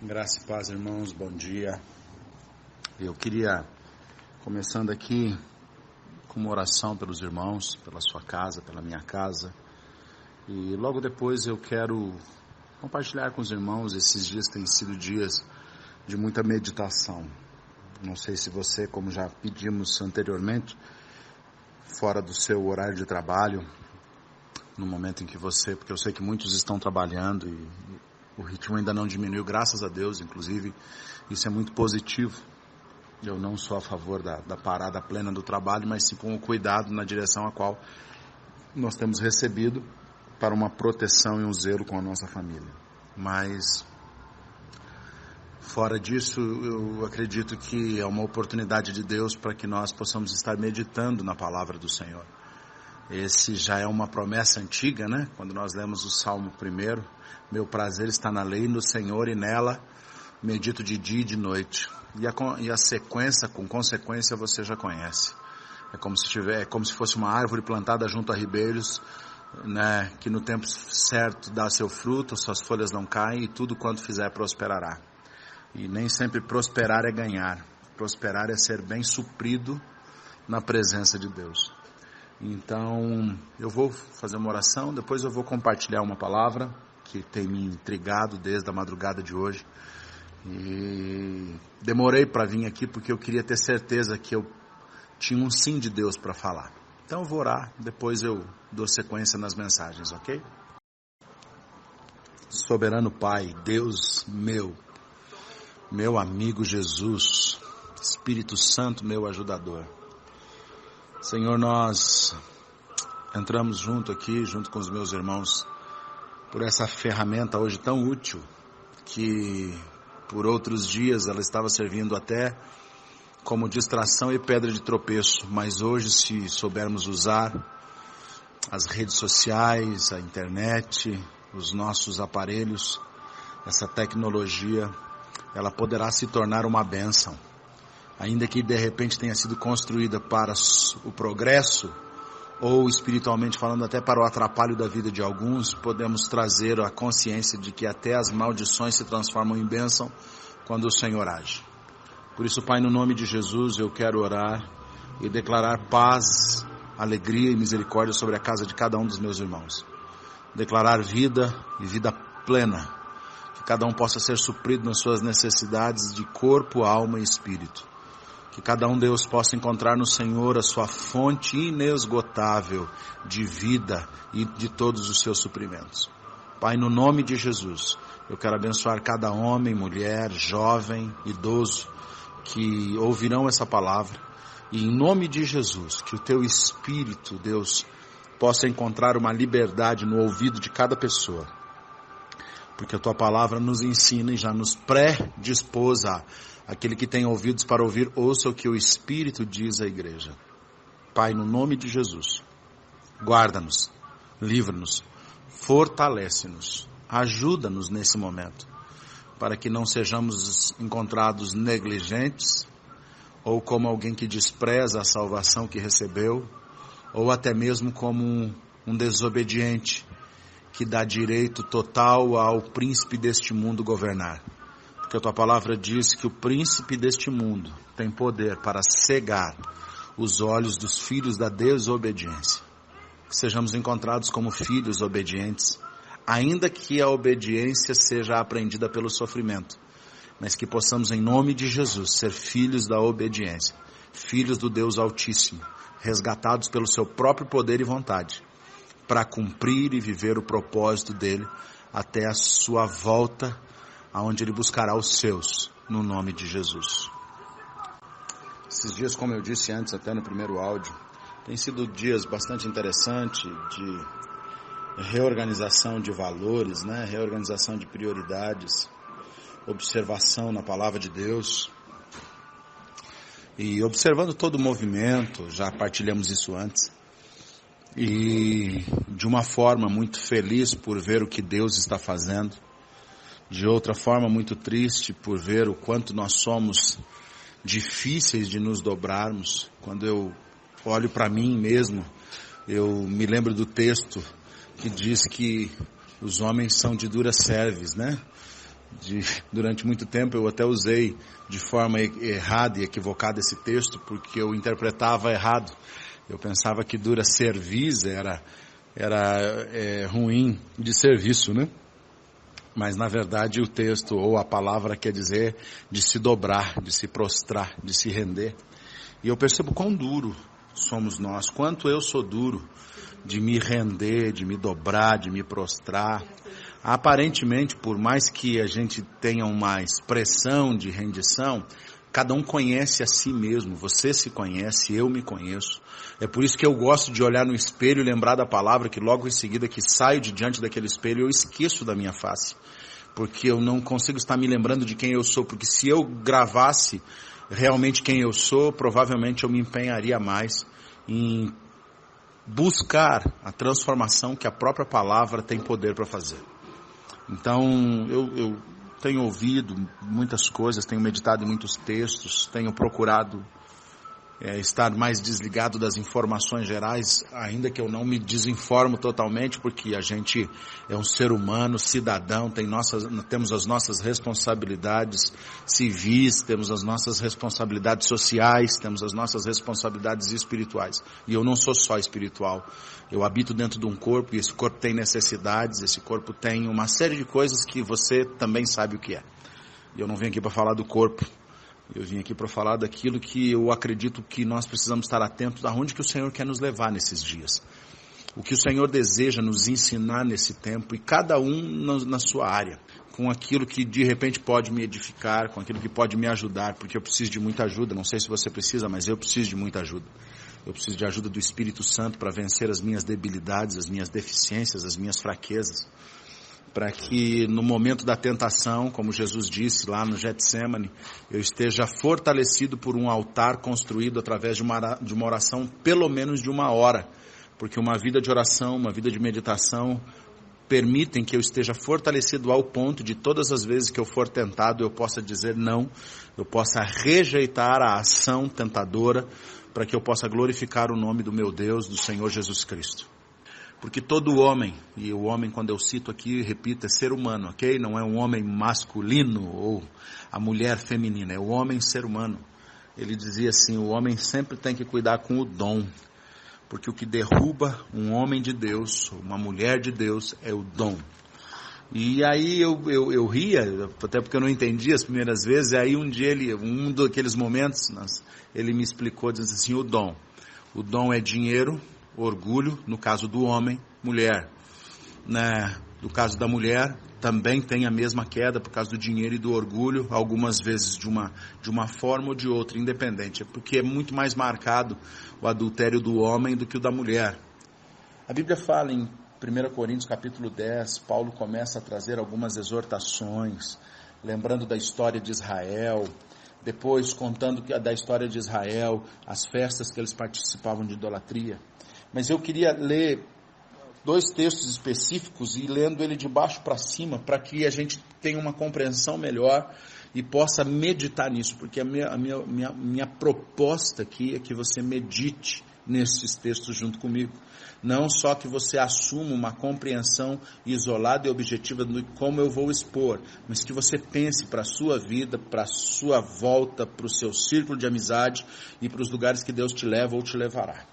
Graça e paz, irmãos, bom dia. Eu queria, começando aqui, com uma oração pelos irmãos, pela sua casa, pela minha casa. E logo depois eu quero compartilhar com os irmãos. Esses dias têm sido dias de muita meditação. Não sei se você, como já pedimos anteriormente, fora do seu horário de trabalho, no momento em que você, porque eu sei que muitos estão trabalhando e o ritmo ainda não diminuiu, graças a Deus, inclusive, isso é muito positivo. Eu não sou a favor da parada plena do trabalho, mas sim com o cuidado na direção a qual nós temos recebido para uma proteção e um zelo com a nossa família. Mas, fora disso, eu acredito que é uma oportunidade de Deus para que nós possamos estar meditando na palavra do Senhor. Esse já é uma promessa antiga, né? Quando nós lemos o Salmo 1, meu prazer está na lei do Senhor e nela medito de dia e de noite. E a sequência, com consequência, você já conhece. É como se fosse uma árvore plantada junto a ribeiros, né? Que no tempo certo dá seu fruto, suas folhas não caem e tudo quanto fizer prosperará. E nem sempre prosperar é ganhar. Prosperar é ser bem suprido na presença de Deus. Então, eu vou fazer uma oração, depois eu vou compartilhar uma palavra que tem me intrigado desde a madrugada de hoje. E demorei para vir aqui porque eu queria ter certeza que eu tinha um sim de Deus para falar. Então eu vou orar, depois eu dou sequência nas mensagens, ok? Soberano Pai, Deus meu amigo Jesus, Espírito Santo, meu ajudador. Senhor, nós entramos junto com os meus irmãos, por essa ferramenta hoje tão útil, que por outros dias ela estava servindo até como distração e pedra de tropeço, mas hoje, se soubermos usar as redes sociais, a internet, os nossos aparelhos, essa tecnologia, ela poderá se tornar uma bênção. Ainda que de repente tenha sido construída para o progresso, ou espiritualmente falando até para o atrapalho da vida de alguns, podemos trazer a consciência de que até as maldições se transformam em bênção quando o Senhor age. Por isso, Pai, no nome de Jesus, eu quero orar e declarar paz, alegria e misericórdia sobre a casa de cada um dos meus irmãos. Declarar vida e vida plena, que cada um possa ser suprido nas suas necessidades de corpo, alma e espírito. Que cada um, Deus, possa encontrar no Senhor a sua fonte inesgotável de vida e de todos os seus suprimentos. Pai, no nome de Jesus, eu quero abençoar cada homem, mulher, jovem, idoso, que ouvirão essa palavra. E em nome de Jesus, que o teu Espírito, Deus, possa encontrar uma liberdade no ouvido de cada pessoa. Porque a tua palavra nos ensina e já nos predispôs a aquele que tem ouvidos para ouvir, ouça o que o Espírito diz à igreja. Pai, no nome de Jesus, guarda-nos, livra-nos, fortalece-nos, ajuda-nos nesse momento, para que não sejamos encontrados negligentes, ou como alguém que despreza a salvação que recebeu, ou até mesmo como um desobediente, que dá direito total ao príncipe deste mundo governar. Porque a tua palavra diz que o príncipe deste mundo tem poder para cegar os olhos dos filhos da desobediência. Que sejamos encontrados como filhos obedientes, ainda que a obediência seja aprendida pelo sofrimento, mas que possamos, em nome de Jesus, ser filhos da obediência, filhos do Deus Altíssimo, resgatados pelo seu próprio poder e vontade, para cumprir e viver o propósito dele até a sua volta, aonde ele buscará os seus, no nome de Jesus. Esses dias, como eu disse antes, até no primeiro áudio, tem sido dias bastante interessantes de reorganização de valores, né? Reorganização de prioridades, observação na palavra de Deus. E observando todo o movimento, já partilhamos isso antes, e de uma forma muito feliz por ver o que Deus está fazendo, de outra forma muito triste por ver o quanto nós somos difíceis de nos dobrarmos. Quando eu olho para mim mesmo, eu me lembro do texto que diz que os homens são de dura cerviz, né? Durante muito tempo eu até usei de forma errada e equivocada esse texto, porque eu interpretava errado. Eu pensava que dura cerviz era ruim de serviço, né? Mas na verdade o texto ou a palavra quer dizer de se dobrar, de se prostrar, de se render. E eu percebo quão duro somos nós, quanto eu sou duro de me render, de me dobrar, de me prostrar. Aparentemente, por mais que a gente tenha uma expressão de rendição, cada um conhece a si mesmo. Você se conhece, eu me conheço. É por isso que eu gosto de olhar no espelho e lembrar da palavra, que logo em seguida que saio de diante daquele espelho, eu esqueço da minha face. Porque eu não consigo estar me lembrando de quem eu sou. Porque se eu gravasse realmente quem eu sou, provavelmente eu me empenharia mais em buscar a transformação que a própria palavra tem poder para fazer. Então, eu tenho ouvido muitas coisas, tenho meditado em muitos textos, tenho procurado estar mais desligado das informações gerais, ainda que eu não me desinformo totalmente, porque a gente é um ser humano, cidadão, temos as nossas responsabilidades civis, temos as nossas responsabilidades sociais, temos as nossas responsabilidades espirituais. E eu não sou só espiritual. Eu habito dentro de um corpo e esse corpo tem necessidades, esse corpo tem uma série de coisas que você também sabe o que é. E eu não venho aqui para falar do corpo. Eu vim aqui para falar daquilo que eu acredito que nós precisamos estar atentos aonde que o Senhor quer nos levar nesses dias. O que o Senhor deseja nos ensinar nesse tempo, e cada um na sua área, com aquilo que de repente pode me edificar, com aquilo que pode me ajudar, porque eu preciso de muita ajuda. Não sei se você precisa, mas eu preciso de muita ajuda. Eu preciso de ajuda do Espírito Santo para vencer as minhas debilidades, as minhas deficiências, as minhas fraquezas. Para que no momento da tentação, como Jesus disse lá no Getsêmani, eu esteja fortalecido por um altar construído através de uma oração pelo menos de 1 hora. Porque uma vida de oração, uma vida de meditação, permitem que eu esteja fortalecido ao ponto de todas as vezes que eu for tentado, eu possa dizer não, eu possa rejeitar a ação tentadora, para que eu possa glorificar o nome do meu Deus, do Senhor Jesus Cristo. Porque todo homem, e o homem quando eu cito aqui, repito, é ser humano, ok? Não é um homem masculino ou a mulher feminina, é o homem ser humano. Ele dizia assim, o homem sempre tem que cuidar com o dom, porque o que derruba um homem de Deus, uma mulher de Deus, é o dom. E aí eu ria, até porque eu não entendi as primeiras vezes, e aí um dia um daqueles momentos, ele me explicou, dizendo assim, o dom é dinheiro, orgulho, no caso do homem, mulher. No caso da mulher, também tem a mesma queda por causa do dinheiro e do orgulho, algumas vezes de uma forma ou de outra, independente, porque é muito mais marcado o adultério do homem do que o da mulher. A Bíblia fala em 1 Coríntios capítulo 10, Paulo começa a trazer algumas exortações, lembrando da história de Israel, depois contando da história de Israel, as festas que eles participavam de idolatria. Mas eu queria ler 2 textos específicos e lendo ele de baixo para cima, para que a gente tenha uma compreensão melhor e possa meditar nisso, porque a minha proposta aqui é que você medite nesses textos junto comigo. Não só que você assuma uma compreensão isolada e objetiva de como eu vou expor, mas que você pense para a sua vida, para a sua volta, para o seu círculo de amizade e para os lugares que Deus te leva ou te levará.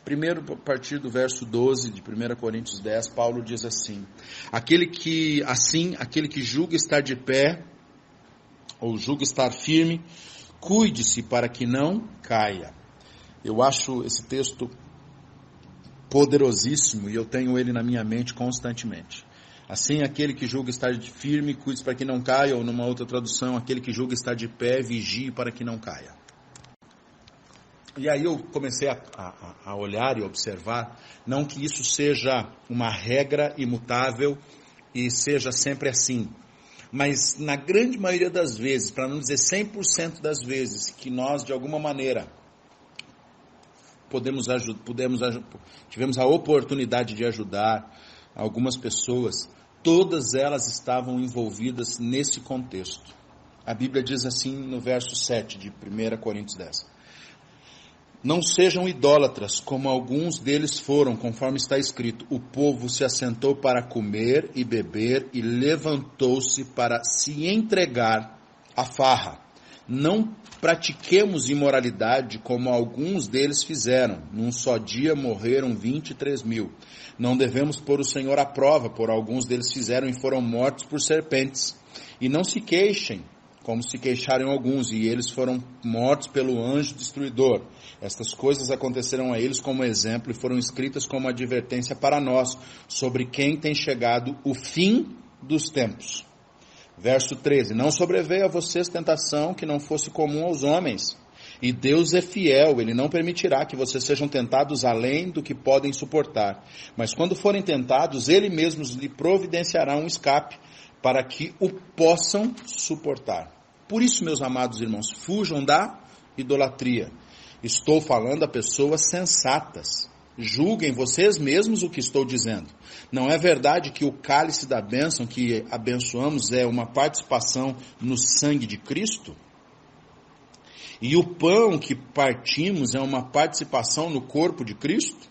Primeiro, a partir do verso 12 de 1 Coríntios 10, Paulo diz assim, aquele que julga estar de pé, ou julga estar firme, cuide-se para que não caia. Eu acho esse texto poderosíssimo e eu tenho ele na minha mente constantemente. Assim, aquele que julga estar firme, cuide-se para que não caia, ou numa outra tradução, aquele que julga estar de pé, vigie para que não caia. E aí eu comecei a olhar e observar, não que isso seja uma regra imutável e seja sempre assim, mas na grande maioria das vezes, para não dizer 100% das vezes, que nós de alguma maneira tivemos a oportunidade de ajudar algumas pessoas, todas elas estavam envolvidas nesse contexto. A Bíblia diz assim no verso 7 de 1 Coríntios 10. Não sejam idólatras, como alguns deles foram, conforme está escrito. O povo se assentou para comer e beber e levantou-se para se entregar à farra. Não pratiquemos imoralidade, como alguns deles fizeram. Num só dia morreram 23.000. Não devemos pôr o Senhor à prova, por alguns deles fizeram e foram mortos por serpentes. E não se queixem, como se queixaram alguns, e eles foram mortos pelo anjo destruidor. Estas coisas aconteceram a eles como exemplo e foram escritas como advertência para nós, sobre quem tem chegado o fim dos tempos. Verso 13, não sobreveio a vocês tentação que não fosse comum aos homens. E Deus é fiel, Ele não permitirá que vocês sejam tentados além do que podem suportar. Mas quando forem tentados, Ele mesmo lhe providenciará um escape, para que o possam suportar. Por isso, meus amados irmãos, fujam da idolatria. Estou falando a pessoas sensatas. Julguem vocês mesmos o que estou dizendo. Não é verdade que o cálice da bênção que abençoamos é uma participação no sangue de Cristo? E o pão que partimos é uma participação no corpo de Cristo?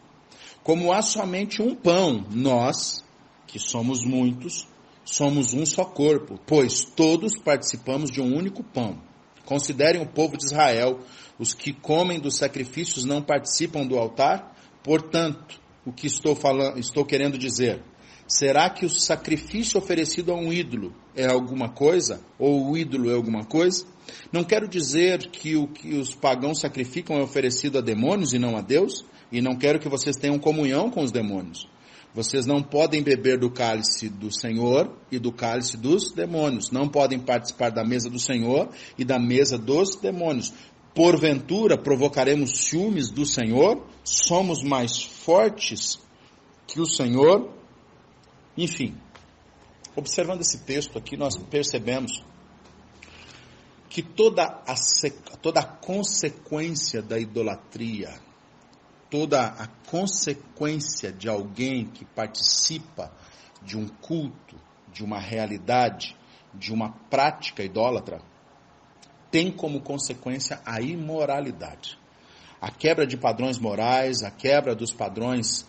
Como há somente um pão, nós, que somos muitos, somos um só corpo, pois todos participamos de um único pão. Considerem o povo de Israel, os que comem dos sacrifícios não participam do altar? Portanto, o que estou querendo dizer? Será que o sacrifício oferecido a um ídolo é alguma coisa? Ou o ídolo é alguma coisa? Não quero dizer que o que os pagãos sacrificam é oferecido a demônios e não a Deus? E não quero que vocês tenham comunhão com os demônios. Vocês não podem beber do cálice do Senhor e do cálice dos demônios. Não podem participar da mesa do Senhor e da mesa dos demônios. Porventura provocaremos ciúmes do Senhor? Somos mais fortes que o Senhor? Enfim, observando esse texto aqui, nós percebemos que toda a consequência da idolatria, toda a consequência de alguém que participa de um culto, de uma realidade, de uma prática idólatra, tem como consequência a imoralidade. A quebra de padrões morais, a quebra dos padrões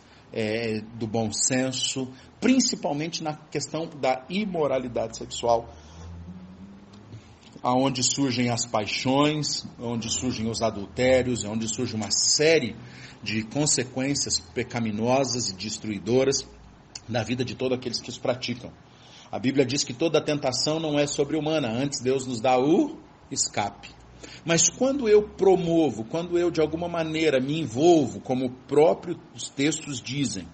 do bom senso, principalmente na questão da imoralidade sexual, onde surgem as paixões, onde surgem os adultérios, onde surge uma série de consequências pecaminosas e destruidoras na vida de todos aqueles que os praticam. A Bíblia diz que toda tentação não é sobre-humana, antes Deus nos dá o escape. Mas quando eu promovo, quando eu de alguma maneira me envolvo, como próprios textos dizem,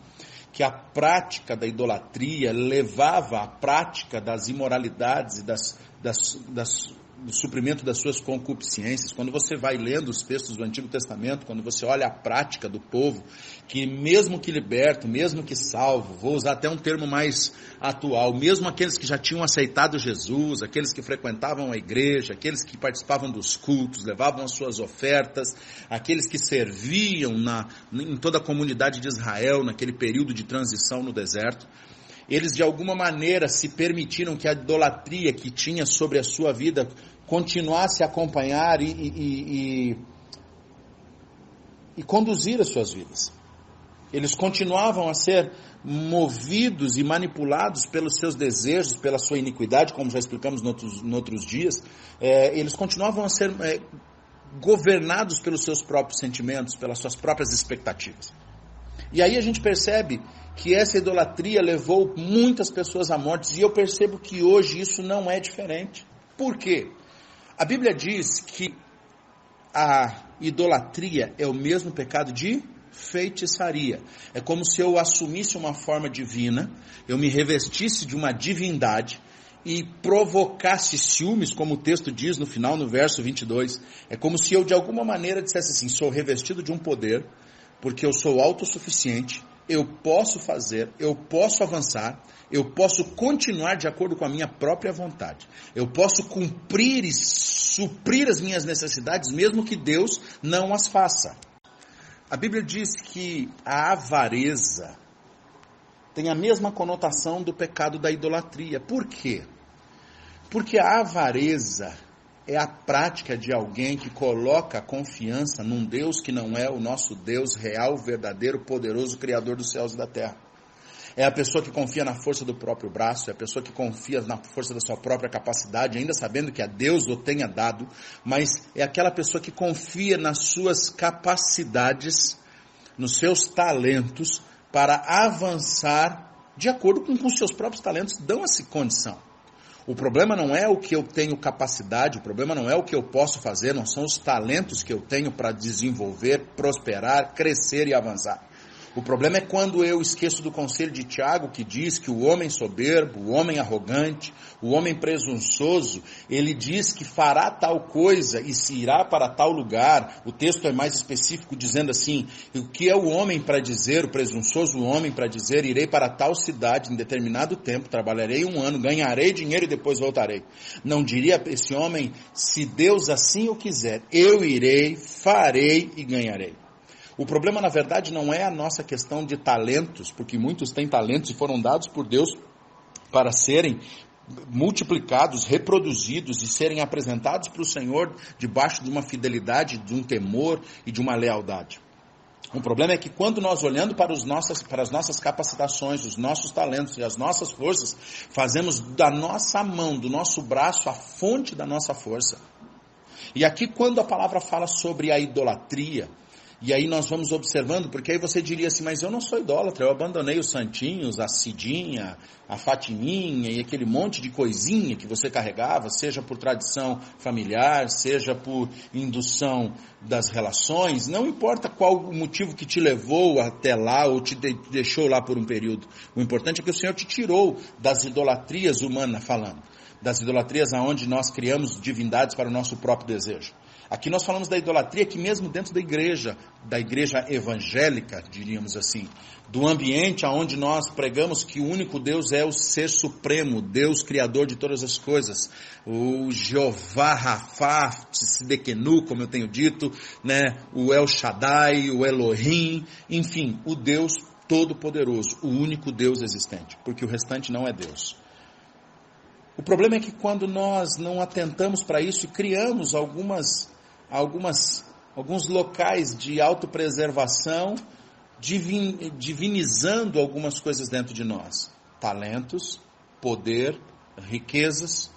que a prática da idolatria levava à prática das imoralidades e do suprimento das suas concupiscências, quando você vai lendo os textos do Antigo Testamento, quando você olha a prática do povo, que mesmo que liberto, mesmo que salvo, vou usar até um termo mais atual, mesmo aqueles que já tinham aceitado Jesus, aqueles que frequentavam a igreja, aqueles que participavam dos cultos, levavam as suas ofertas, aqueles que serviam em toda a comunidade de Israel, naquele período de transição no deserto, eles de alguma maneira se permitiram que a idolatria que tinha sobre a sua vida continuasse a acompanhar e conduzir as suas vidas. Eles continuavam a ser movidos e manipulados pelos seus desejos, pela sua iniquidade, como já explicamos em outros dias. Eles continuavam a ser governados pelos seus próprios sentimentos, pelas suas próprias expectativas. E aí a gente percebe que essa idolatria levou muitas pessoas à morte, e eu percebo que hoje isso não é diferente. Por quê? A Bíblia diz que a idolatria é o mesmo pecado de feitiçaria. É como se eu assumisse uma forma divina, eu me revestisse de uma divindade e provocasse ciúmes, como o texto diz no final, no verso 22. É como se eu de alguma maneira dissesse assim, sou revestido de um poder, porque eu sou autossuficiente, eu posso fazer, eu posso avançar, eu posso continuar de acordo com a minha própria vontade. Eu posso cumprir e suprir as minhas necessidades, mesmo que Deus não as faça. A Bíblia diz que a avareza tem a mesma conotação do pecado da idolatria. Por quê? Porque a avareza é a prática de alguém que coloca a confiança num Deus que não é o nosso Deus real, verdadeiro, poderoso, Criador dos céus e da terra. É a pessoa que confia na força do próprio braço, é a pessoa que confia na força da sua própria capacidade, ainda sabendo que a Deus o tenha dado, mas é aquela pessoa que confia nas suas capacidades, nos seus talentos, para avançar de acordo com os seus próprios talentos, dão essa condição. O problema não é o que eu tenho capacidade, o problema não é o que eu posso fazer, não são os talentos que eu tenho para desenvolver, prosperar, crescer e avançar. O problema é quando eu esqueço do conselho de Tiago, que diz que o homem soberbo, o homem arrogante, o homem presunçoso, ele diz que fará tal coisa e se irá para tal lugar. O texto é mais específico, dizendo assim: o que é o homem para dizer, o presunçoso homem para dizer, irei para tal cidade em determinado tempo, trabalharei 1 ano, ganharei dinheiro e depois voltarei. Não diria esse homem: se Deus assim o quiser, eu irei, farei e ganharei. O problema, na verdade, não é a nossa questão de talentos, porque muitos têm talentos e foram dados por Deus para serem multiplicados, reproduzidos e serem apresentados para o Senhor debaixo de uma fidelidade, de um temor e de uma lealdade. O problema é que quando nós olhando para as nossas capacitações, os nossos talentos e as nossas forças, fazemos da nossa mão, do nosso braço, a fonte da nossa força. E aqui quando a palavra fala sobre a idolatria, e aí nós vamos observando, porque aí você diria assim: mas eu não sou idólatra, eu abandonei os santinhos, a cidinha, a fatiminha e aquele monte de coisinha que você carregava, seja por tradição familiar, seja por indução das relações, não importa qual o motivo que te levou até lá ou te deixou lá por um período. O importante é que o Senhor te tirou das idolatrias humanas, falando, das idolatrias aonde nós criamos divindades para o nosso próprio desejo. Aqui nós falamos da idolatria que mesmo dentro da igreja evangélica, diríamos assim, do ambiente onde nós pregamos que o único Deus é o Ser Supremo, Deus Criador de todas as coisas, o Jeová Rafá, Tsidekenu, como eu tenho dito, né? O El Shaddai, o Elohim, enfim, o Deus Todo-Poderoso, o único Deus existente, porque o restante não é Deus. O problema é que quando nós não atentamos para isso e criamos alguns locais de autopreservação, divinizando algumas coisas dentro de nós. Talentos, poder, riquezas.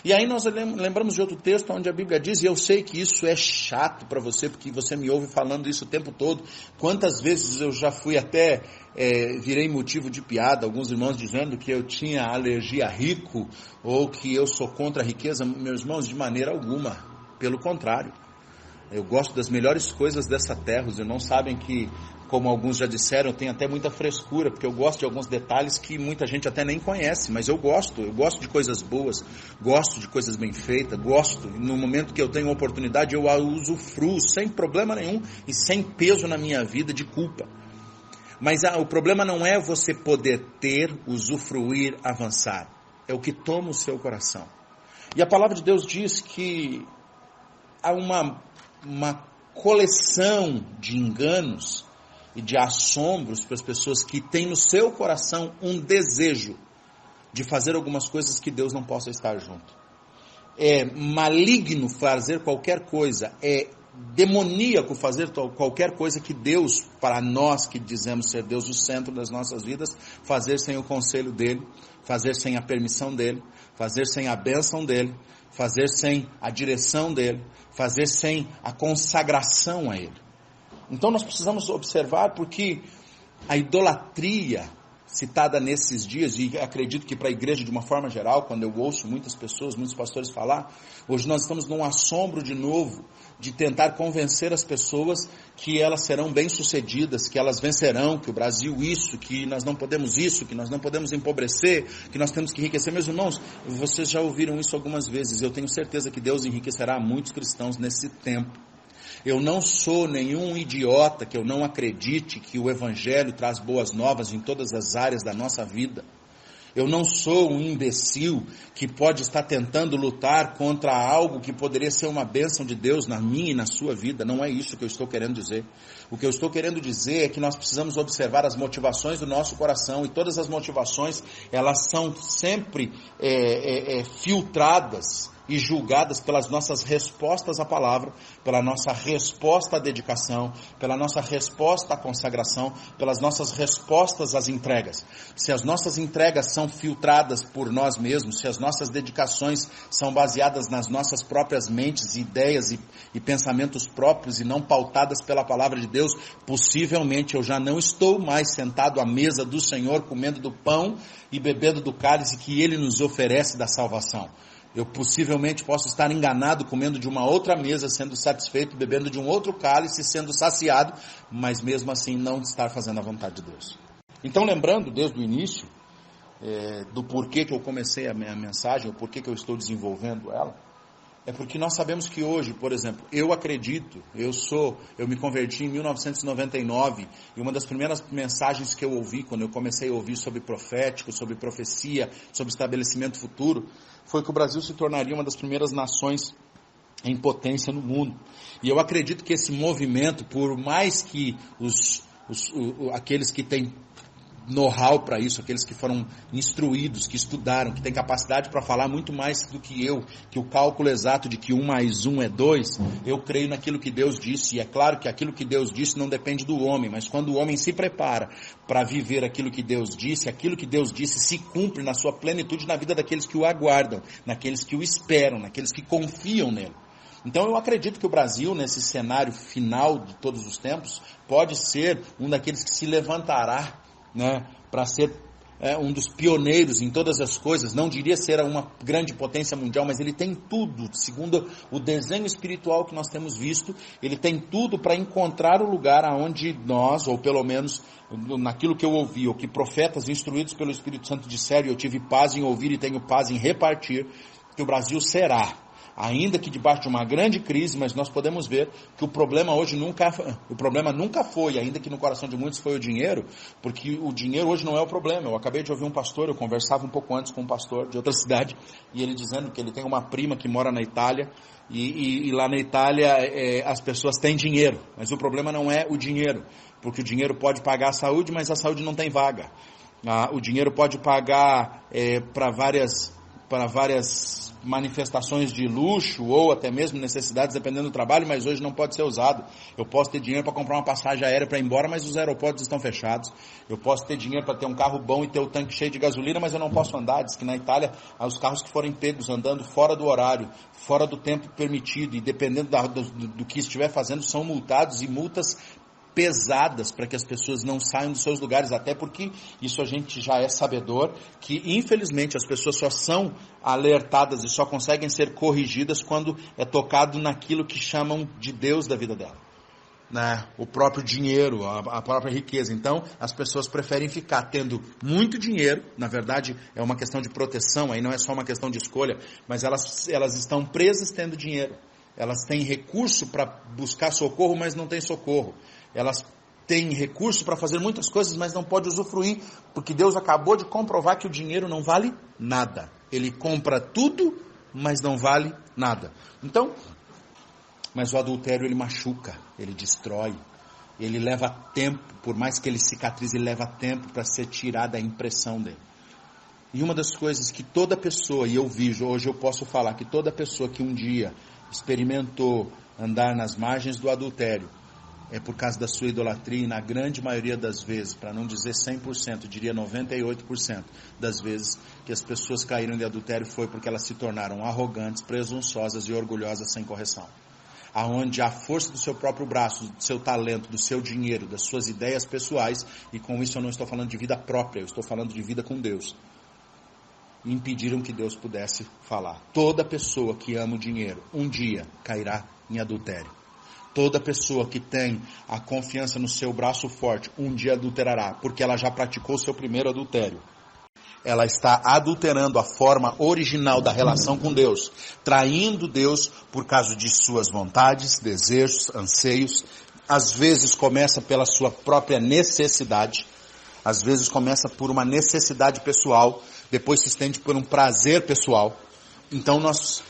E aí nós lembramos de outro texto onde a Bíblia diz, e eu sei que isso é chato para você, porque você me ouve falando isso o tempo todo. Quantas vezes eu já fui até, virei motivo de piada, alguns irmãos dizendo que eu tinha alergia a rico, ou que eu sou contra a riqueza. Meus irmãos, de maneira alguma, pelo contrário. Eu gosto das melhores coisas dessa terra. Os irmãos sabem que, como alguns já disseram, eu tenho até muita frescura, porque eu gosto de alguns detalhes que muita gente até nem conhece, mas eu gosto de coisas boas, gosto de coisas bem feitas, no momento que eu tenho oportunidade, eu a usufruo sem problema nenhum e sem peso na minha vida de culpa. Mas o problema não é você poder ter, usufruir, avançar, é o que toma o seu coração. E a palavra de Deus diz que há uma coleção de enganos e de assombros para as pessoas que têm no seu coração um desejo de fazer algumas coisas que Deus não possa estar junto. É maligno fazer qualquer coisa, é demoníaco fazer qualquer coisa que Deus, para nós que dizemos ser Deus o centro das nossas vidas, fazer sem o conselho dele, fazer sem a permissão dele, fazer sem a bênção dele, fazer sem a direção dele, fazer sem a consagração a ele. Então nós precisamos observar, porque a idolatria citada nesses dias, e acredito que para a igreja de uma forma geral, quando eu ouço muitas pessoas, muitos pastores falar, hoje nós estamos num assombro de novo, de tentar convencer as pessoas que elas serão bem-sucedidas, que elas vencerão, que o Brasil isso, que nós não podemos isso, que nós não podemos empobrecer, que nós temos que enriquecer. Meus irmãos, vocês já ouviram isso algumas vezes, eu tenho certeza que Deus enriquecerá muitos cristãos nesse tempo. Eu não sou nenhum idiota que eu não acredite que o Evangelho traz boas novas em todas as áreas da nossa vida. Eu não sou um imbecil que pode estar tentando lutar contra algo que poderia ser uma bênção de Deus na minha e na sua vida. Não é isso que eu estou querendo dizer. O que eu estou querendo dizer é que nós precisamos observar as motivações do nosso coração, e todas as motivações, elas são sempre filtradas e julgadas pelas nossas respostas à palavra, pela nossa resposta à dedicação, pela nossa resposta à consagração, pelas nossas respostas às entregas. Se as nossas entregas são filtradas por nós mesmos, se as nossas dedicações são baseadas nas nossas próprias mentes, ideias e pensamentos próprios e não pautadas pela palavra de Deus, possivelmente eu já não estou mais sentado à mesa do Senhor, comendo do pão e bebendo do cálice que Ele nos oferece da salvação. Eu possivelmente posso estar enganado, comendo de uma outra mesa, sendo satisfeito, bebendo de um outro cálice, sendo saciado, mas mesmo assim não estar fazendo a vontade de Deus. Então, lembrando desde o início, do porquê que eu comecei a minha mensagem, o porquê que eu estou desenvolvendo ela, é porque nós sabemos que hoje, por exemplo, eu acredito, eu me converti em 1999, e uma das primeiras mensagens que eu ouvi, quando eu comecei a ouvir sobre profético, sobre profecia, sobre estabelecimento futuro, foi que o Brasil se tornaria uma das primeiras nações em potência no mundo. E eu acredito que esse movimento, por mais que aqueles que têm know-how para isso, aqueles que foram instruídos, que estudaram, que têm capacidade para falar muito mais do que eu, que o cálculo exato de que 1 mais 1 é 2, eu creio naquilo que Deus disse, e é claro que aquilo que Deus disse não depende do homem, mas quando o homem se prepara para viver aquilo que Deus disse se cumpre na sua plenitude na vida daqueles que o aguardam, naqueles que o esperam, naqueles que confiam nele. Então eu acredito que o Brasil, nesse cenário final de todos os tempos, pode ser um daqueles que se levantará, para ser um dos pioneiros em todas as coisas. Não diria ser uma grande potência mundial, mas ele tem tudo, segundo o desenho espiritual que nós temos visto, ele tem tudo para encontrar o lugar aonde nós, ou pelo menos naquilo que eu ouvi, ou que profetas instruídos pelo Espírito Santo disseram, e eu tive paz em ouvir e tenho paz em repartir, que o Brasil será. Ainda que debaixo de uma grande crise, mas nós podemos ver que o problema nunca foi, ainda que no coração de muitos foi o dinheiro, porque o dinheiro hoje não é o problema. Eu acabei de ouvir um pastor, eu conversava um pouco antes com um pastor de outra cidade, e ele dizendo que ele tem uma prima que mora na Itália, e lá na Itália as pessoas têm dinheiro, mas o problema não é o dinheiro, porque o dinheiro pode pagar a saúde, mas a saúde não tem vaga. O dinheiro pode pagar para várias manifestações de luxo ou até mesmo necessidades, dependendo do trabalho, mas hoje não pode ser usado. Eu posso ter dinheiro para comprar uma passagem aérea para ir embora, mas os aeroportos estão fechados. Eu posso ter dinheiro para ter um carro bom e ter o tanque cheio de gasolina, mas eu não posso andar. Diz que na Itália, os carros que forem pegos andando fora do horário, fora do tempo permitido, e dependendo do que estiver fazendo, são multados, e multas pesadas para que as pessoas não saiam dos seus lugares, até porque isso a gente já é sabedor, que infelizmente as pessoas só são alertadas e só conseguem ser corrigidas quando é tocado naquilo que chamam de Deus da vida dela, o próprio dinheiro, a própria riqueza. Então as pessoas preferem ficar tendo muito dinheiro, na verdade é uma questão de proteção, aí não é só uma questão de escolha, mas elas estão presas tendo dinheiro, elas têm recurso para buscar socorro, mas não têm socorro. Elas têm recurso para fazer muitas coisas, mas não pode usufruir, porque Deus acabou de comprovar que o dinheiro não vale nada. Ele compra tudo, mas não vale nada. Então, mas o adultério ele machuca, ele destrói, ele leva tempo, por mais que ele cicatrize, ele leva tempo para ser tirada a impressão dele. E uma das coisas que toda pessoa, e eu vejo, hoje eu posso falar que toda pessoa que um dia experimentou andar nas margens do adultério, é por causa da sua idolatria, e na grande maioria das vezes, para não dizer 100%, diria 98% das vezes que as pessoas caíram de adultério foi porque elas se tornaram arrogantes, presunçosas e orgulhosas sem correção. Aonde a força do seu próprio braço, do seu talento, do seu dinheiro, das suas ideias pessoais, e com isso eu não estou falando de vida própria, eu estou falando de vida com Deus, impediram que Deus pudesse falar. Toda pessoa que ama o dinheiro, um dia cairá em adultério. Toda pessoa que tem a confiança no seu braço forte, um dia adulterará, porque ela já praticou o seu primeiro adultério. Ela está adulterando a forma original da relação com Deus, traindo Deus por causa de suas vontades, desejos, anseios. Às vezes começa pela sua própria necessidade, às vezes começa por uma necessidade pessoal, depois se estende por um prazer pessoal. Então nós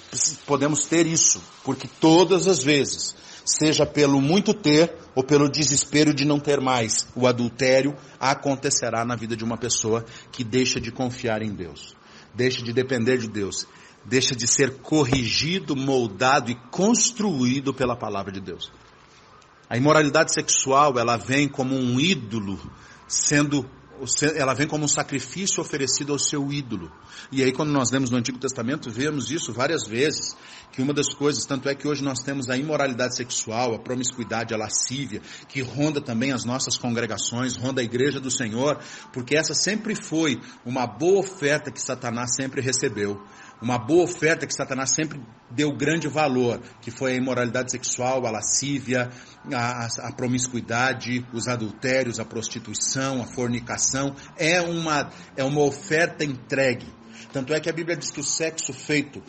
podemos ter isso, porque todas as vezes, seja pelo muito ter ou pelo desespero de não ter mais, o adultério acontecerá na vida de uma pessoa que deixa de confiar em Deus, deixa de depender de Deus. deixa de ser corrigido, moldado e construído pela palavra de Deus. A imoralidade sexual, ela vem como um ídolo, ela vem como um sacrifício oferecido ao seu ídolo. E aí quando nós lemos no Antigo Testamento, vemos isso várias vezes, que uma das coisas, tanto é que hoje nós temos a imoralidade sexual, a promiscuidade, a lascívia, que ronda também as nossas congregações, ronda a igreja do Senhor, porque essa sempre foi uma boa oferta que Satanás sempre recebeu. Uma boa oferta que Satanás sempre deu grande valor, que foi a imoralidade sexual, a lascívia, a promiscuidade, os adultérios, a prostituição, a fornicação. É uma oferta entregue. Tanto é que a Bíblia diz que o sexo feito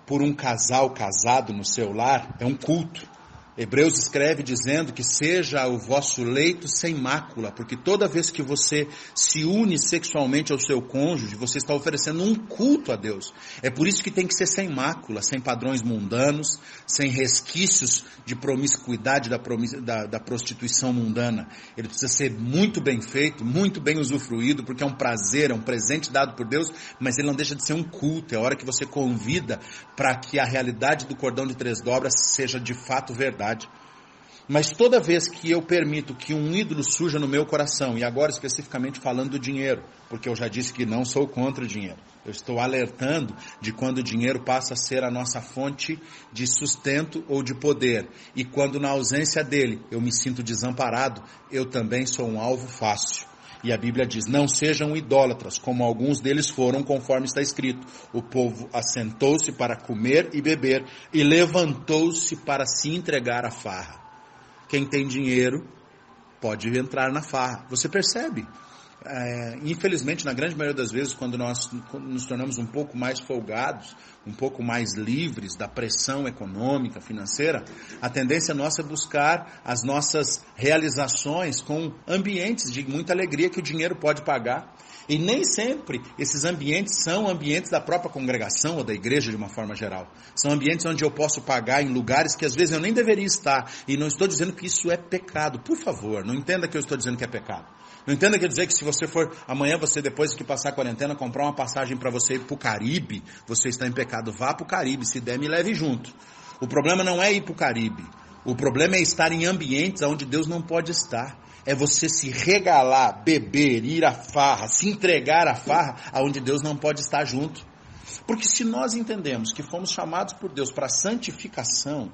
por um casal casado no seu lar é um culto. Hebreus escreve dizendo que seja o vosso leito sem mácula, porque toda vez que você se une sexualmente ao seu cônjuge, você está oferecendo um culto a Deus. É por isso que tem que ser sem mácula, sem padrões mundanos, sem resquícios de promiscuidade da prostituição mundana. Ele precisa ser muito bem feito, muito bem usufruído, porque é um prazer, é um presente dado por Deus, mas ele não deixa de ser um culto. É a hora que você convida para que a realidade do cordão de 3 dobras seja de fato verdade. Mas toda vez que eu permito que um ídolo surja no meu coração, e agora especificamente falando do dinheiro, porque eu já disse que não sou contra o dinheiro, eu estou alertando de quando o dinheiro passa a ser a nossa fonte de sustento ou de poder, e quando na ausência dele eu me sinto desamparado, eu também sou um alvo fácil. E a Bíblia diz, não sejam idólatras, como alguns deles foram, conforme está escrito. O povo assentou-se para comer e beber, e levantou-se para se entregar à farra. Quem tem dinheiro pode entrar na farra. Você percebe? Infelizmente, na grande maioria das vezes, quando nós nos tornamos um pouco mais folgados, um pouco mais livres da pressão econômica, financeira, a tendência nossa é buscar as nossas realizações com ambientes de muita alegria que o dinheiro pode pagar. E nem sempre esses ambientes são ambientes da própria congregação ou da igreja de uma forma geral. São ambientes onde eu posso pagar em lugares que às vezes eu nem deveria estar. E não estou dizendo que isso é pecado. Por favor, não entenda que eu estou dizendo que é pecado. Não entenda que dizer que se você for, amanhã você, depois que passar a quarentena, comprar uma passagem para você ir para o Caribe, você está em pecado. Vá para o Caribe, se der, me leve junto. O problema não é ir para o Caribe. O problema é estar em ambientes onde Deus não pode estar. É você se regalar, beber, ir à farra, se entregar à farra, aonde Deus não pode estar junto. Porque se nós entendemos que fomos chamados por Deus para santificação,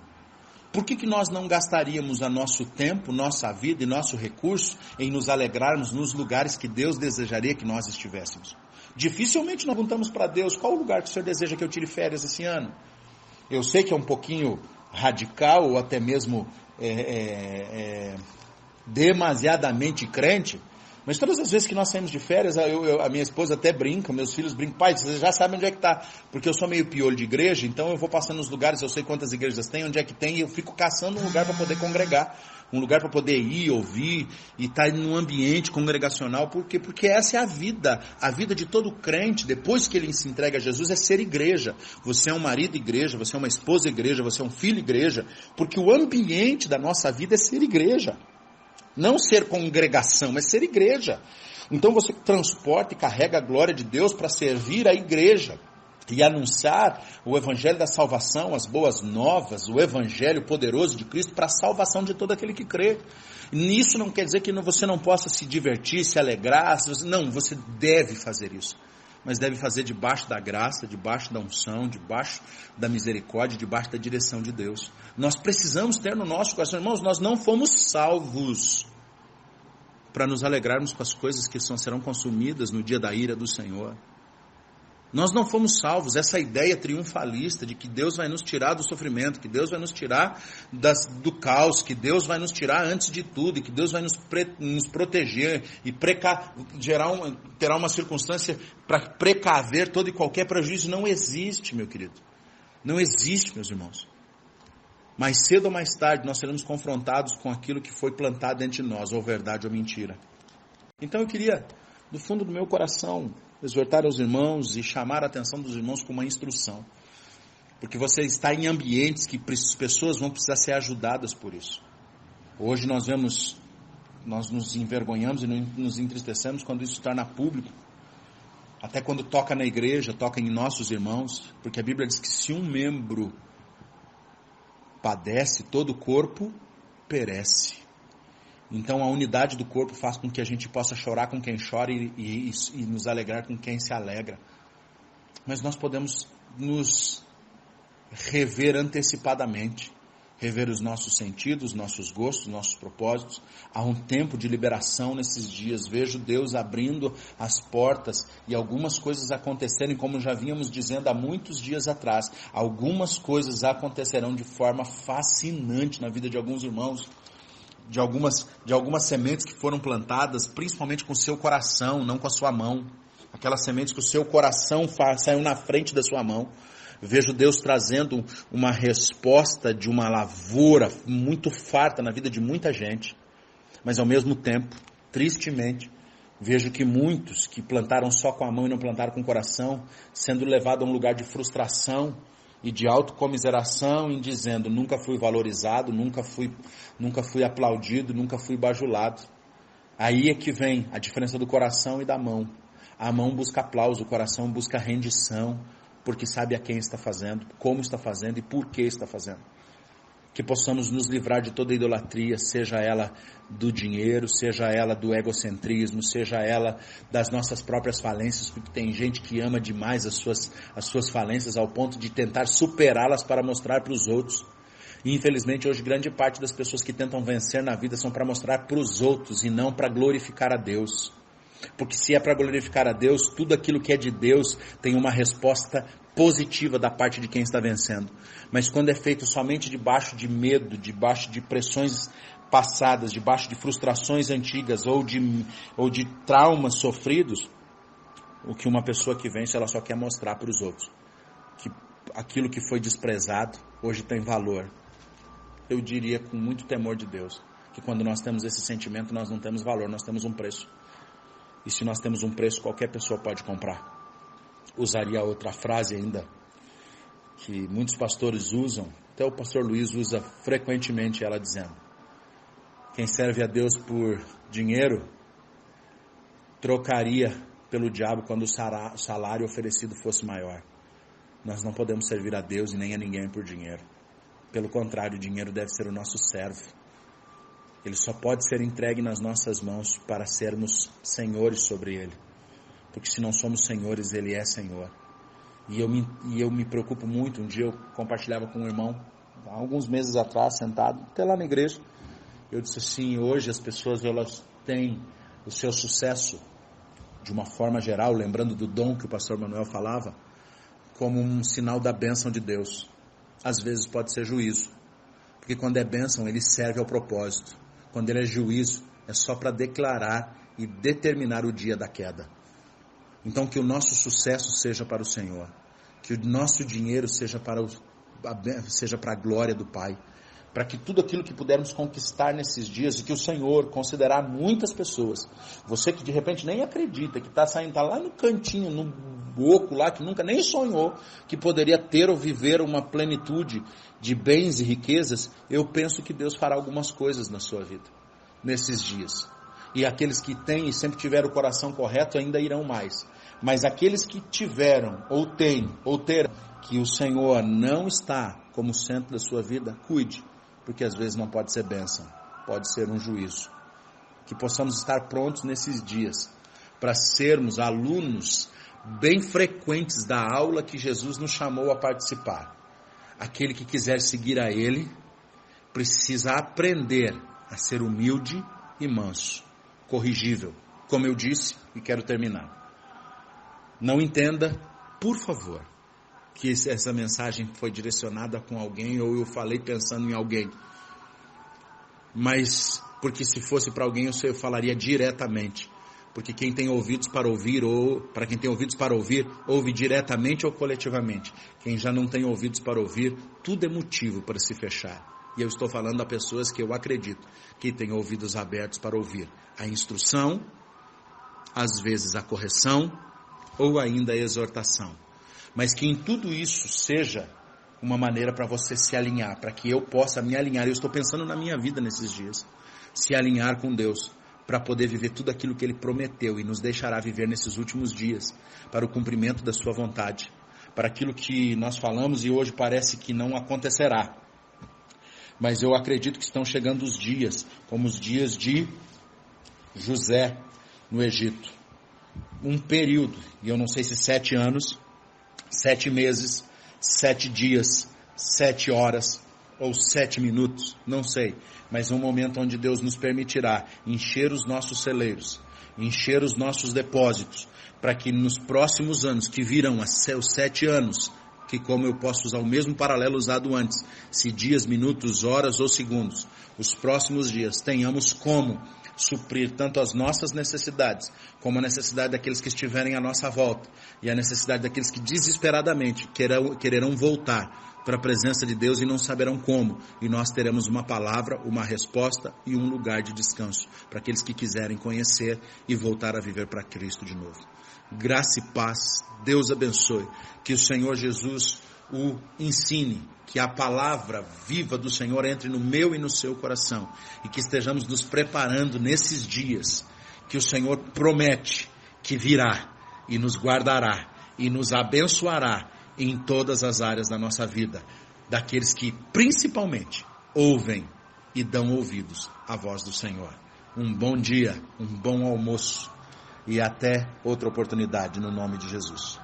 por que nós não gastaríamos o nosso tempo, nossa vida e nosso recurso em nos alegrarmos nos lugares que Deus desejaria que nós estivéssemos? Dificilmente nós perguntamos para Deus, qual o lugar que o Senhor deseja que eu tire férias esse ano? Eu sei que é um pouquinho radical ou até mesmo demasiadamente crente, mas todas as vezes que nós saímos de férias, a minha esposa até brinca, meus filhos brincam, pai, vocês já sabem onde é que está, porque eu sou meio piolho de igreja, então eu vou passando nos lugares, eu sei quantas igrejas tem, onde é que tem, e eu fico caçando um lugar para poder congregar, um lugar para poder ir, ouvir, e estar num ambiente congregacional. Por quê? Porque essa é a vida de todo crente, depois que ele se entrega a Jesus, é ser igreja. Você é um marido igreja, você é uma esposa igreja, você é um filho igreja, porque o ambiente da nossa vida é ser igreja. Não ser congregação, mas ser igreja. Então você transporta e carrega a glória de Deus para servir a igreja e anunciar o evangelho da salvação, as boas novas, o evangelho poderoso de Cristo para a salvação de todo aquele que crê. Nisso não quer dizer que você não possa se divertir, se alegrar. Não, você deve fazer isso. Mas deve fazer debaixo da graça, debaixo da unção, debaixo da misericórdia, debaixo da direção de Deus. Nós precisamos ter no nosso coração, irmãos, nós não fomos salvos para nos alegrarmos com as coisas que serão consumidas no dia da ira do Senhor. Nós não fomos salvos, essa ideia triunfalista de que Deus vai nos tirar do sofrimento, que Deus vai nos tirar do caos, que Deus vai nos tirar antes de tudo, e que Deus vai nos proteger e terá uma circunstância para precaver todo e qualquer prejuízo. Não existe, meu querido. Não existe, meus irmãos. Mais cedo ou mais tarde nós seremos confrontados com aquilo que foi plantado dentro de nós, ou verdade ou mentira. Então eu queria, do fundo do meu coração, exortar aos irmãos e chamar a atenção dos irmãos com uma instrução. Porque você está em ambientes que as pessoas vão precisar ser ajudadas por isso. Hoje nós nos envergonhamos e nos entristecemos quando isso se torna público. até quando toca na igreja, toca em nossos irmãos, porque a Bíblia diz que se um membro padece, todo o corpo perece. Então a unidade do corpo faz com que a gente possa chorar com quem chora e nos alegrar com quem se alegra. Mas nós podemos nos rever antecipadamente, rever os nossos sentidos, nossos gostos, nossos propósitos. Há um tempo de liberação nesses dias. Vejo Deus abrindo as portas e algumas coisas acontecerem, como já vínhamos dizendo há muitos dias atrás. Algumas coisas acontecerão de forma fascinante na vida de alguns irmãos, de algumas sementes que foram plantadas, principalmente com o seu coração, não com a sua mão. Aquelas sementes que o seu coração saiu na frente da sua mão. Vejo Deus trazendo uma resposta de uma lavoura muito farta na vida de muita gente. Mas ao mesmo tempo, tristemente, vejo que muitos que plantaram só com a mão e não plantaram com o coração, sendo levados a um lugar de frustração e de autocomiseração, em dizendo, nunca fui valorizado, nunca fui aplaudido, nunca fui bajulado. Aí é que vem a diferença do coração e da mão. A mão busca aplauso, o coração busca rendição, porque sabe a quem está fazendo, como está fazendo e por que está fazendo. Que possamos nos livrar de toda idolatria, seja ela do dinheiro, seja ela do egocentrismo, seja ela das nossas próprias falências, porque tem gente que ama demais as suas falências ao ponto de tentar superá-las para mostrar para os outros. E infelizmente hoje grande parte das pessoas que tentam vencer na vida são para mostrar para os outros e não para glorificar a Deus. Porque se é para glorificar a Deus, tudo aquilo que é de Deus tem uma resposta positiva da parte de quem está vencendo. Mas quando é feito somente debaixo de medo, debaixo de pressões passadas, debaixo de frustrações antigas ou de traumas sofridos, o que uma pessoa que vence, ela só quer mostrar para os outros que aquilo que foi desprezado hoje tem valor. Eu diria com muito temor de Deus, que quando nós temos esse sentimento, nós não temos valor, nós temos um preço. E se nós temos um preço, qualquer pessoa pode comprar. Usaria outra frase ainda, que muitos pastores usam, até o pastor Luiz usa frequentemente, ela dizendo: quem serve a Deus por dinheiro, trocaria pelo diabo quando o salário oferecido fosse maior. Nós não podemos servir a Deus e nem a ninguém por dinheiro. Pelo contrário, o dinheiro deve ser o nosso servo. Ele só pode ser entregue nas nossas mãos para sermos senhores sobre ele. Porque se não somos senhores, ele é Senhor. E eu me preocupo muito. Um dia eu compartilhava com um irmão, há alguns meses atrás, sentado, até lá na igreja. Eu disse assim, hoje as pessoas elas têm o seu sucesso, de uma forma geral, lembrando do dom que o pastor Manuel falava, como um sinal da bênção de Deus. Às vezes pode ser juízo. Porque quando é bênção, ele serve ao propósito. Quando ele é juízo, é só para declarar e determinar o dia da queda. Então que o nosso sucesso seja para o Senhor. Que o nosso dinheiro seja para a glória do Pai. Para que tudo aquilo que pudermos conquistar nesses dias, e que o Senhor considerar muitas pessoas. Você que de repente nem acredita, que está lá no cantinho, no oco lá, que nunca nem sonhou, que poderia ter ou viver uma plenitude de bens e riquezas, eu penso que Deus fará algumas coisas na sua vida, nesses dias. E aqueles que têm e sempre tiveram o coração correto ainda irão mais. Mas aqueles que tiveram, ou têm, ou terão, que o Senhor não está como centro da sua vida, cuide. Porque às vezes não pode ser bênção, pode ser um juízo. Que possamos estar prontos nesses dias para sermos alunos bem frequentes da aula que Jesus nos chamou a participar. Aquele que quiser seguir a Ele precisa aprender a ser humilde e manso, corrigível, como eu disse e quero terminar. Não entenda, por favor, que essa mensagem foi direcionada com alguém ou eu falei pensando em alguém. Mas, porque se fosse para alguém eu falaria diretamente. Porque quem tem ouvidos para ouvir, ou para quem tem ouvidos para ouvir, ouve diretamente ou coletivamente. Quem já não tem ouvidos para ouvir, tudo é motivo para se fechar. E eu estou falando a pessoas que eu acredito que têm ouvidos abertos para ouvir a instrução, às vezes a correção, ou ainda a exortação. Mas que em tudo isso seja uma maneira para você se alinhar, para que eu possa me alinhar. Eu estou pensando na minha vida nesses dias. Se alinhar com Deus, para poder viver tudo aquilo que Ele prometeu e nos deixará viver nesses últimos dias, para o cumprimento da sua vontade, para aquilo que nós falamos e hoje parece que não acontecerá. Mas eu acredito que estão chegando os dias, como os dias de José no Egito. Um período, e eu não sei se 7 anos, 7 meses, 7 dias, 7 horas ou 7 minutos, não sei. Mas um momento onde Deus nos permitirá encher os nossos celeiros, encher os nossos depósitos, para que nos próximos anos, que virão os 7 anos, que como eu posso usar o mesmo paralelo usado antes, se dias, minutos, horas ou segundos, os próximos dias tenhamos como suprir tanto as nossas necessidades, como a necessidade daqueles que estiverem à nossa volta, e a necessidade daqueles que desesperadamente quererão voltar para a presença de Deus e não saberão como, e nós teremos uma palavra, uma resposta e um lugar de descanso, para aqueles que quiserem conhecer e voltar a viver para Cristo de novo. Graça e paz, Deus abençoe, que o Senhor Jesus o ensine, que a palavra viva do Senhor entre no meu e no seu coração, e que estejamos nos preparando nesses dias, que o Senhor promete que virá, e nos guardará, e nos abençoará em todas as áreas da nossa vida, daqueles que principalmente ouvem e dão ouvidos à voz do Senhor. Um bom dia, um bom almoço, e até outra oportunidade no nome de Jesus.